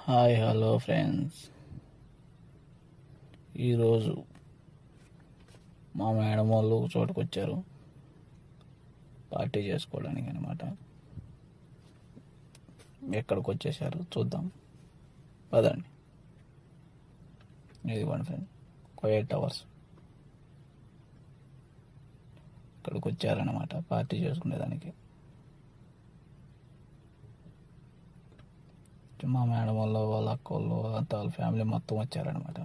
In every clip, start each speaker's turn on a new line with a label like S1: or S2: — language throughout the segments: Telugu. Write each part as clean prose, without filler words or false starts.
S1: Hi hello friends. ఈరోజు మా మేడం వాళ్ళు చోటుకు వచ్చారు పార్టీ చేసుకోవడానికి అనమాట. ఎక్కడికి వచ్చేసారు చూద్దాం పదండి. ఇదిగోండి ఫ్రెండ్, కోయట్ టవర్స్ ఇక్కడికి వచ్చారనమాట పార్టీ చేసుకునేదానికి. మా మేడం వాళ్ళు, వాళ్ళ అక్క వాళ్ళు అంతా వాళ్ళ ఫ్యామిలీ మొత్తం వచ్చారనమాట.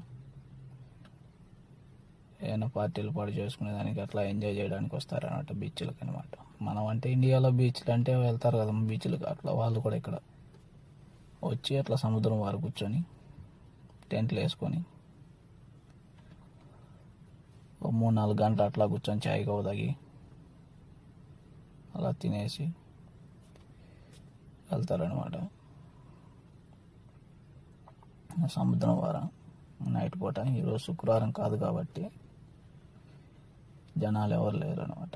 S1: ఏమైనా పార్టీలు పాటు చేసుకునేదానికి అట్లా ఎంజాయ్ చేయడానికి వస్తారనమాట బీచ్లకు అనమాట. మనం అంటే ఇండియాలో బీచ్లు అంటే వెళ్తారు కదా బీచ్లకు, అట్లా వాళ్ళు కూడా ఇక్కడ వచ్చి అట్లా సముద్రం వారు కూర్చొని టెంట్లు వేసుకొని 3-4 గంటలు అట్లా కూర్చొని చాయ్ కవ్వ తాగి అలా తినేసి వెళ్తారనమాట. సముద్రం వార నైట్ పూట. ఈరోజు శుక్రవారం కాదు కాబట్టి జనాలు ఎవరు లేరు అనమాట.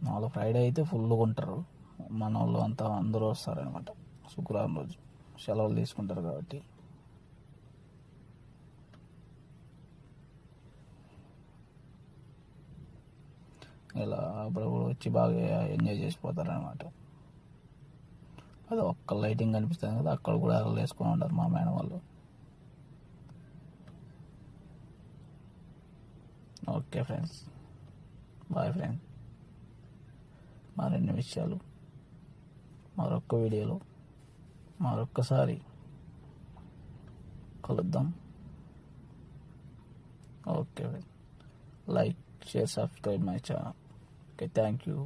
S1: మామూలు ఫ్రైడే అయితే ఫుల్గా ఉంటారు, మన వాళ్ళు అంతా అందరూ వస్తారనమాట. శుక్రవారం రోజు సెలవులు తీసుకుంటారు కాబట్టి ఇలా అప్పుడప్పుడు వచ్చి బాగా ఎంజాయ్ చేసిపోతారనమాట. అది ఒక్క లైటింగ్ కనిపిస్తుంది కదా, అక్కడ కూడా వేసుకొని ఉంటారు మా మేడం వాళ్ళు. Okay friends, bye friends. మరిన్ని విషయాలు మరొక్క వీడియోలో మరొక్కసారి కలుద్దాం. Okay friends, like, share, subscribe my channel. Okay, thank you.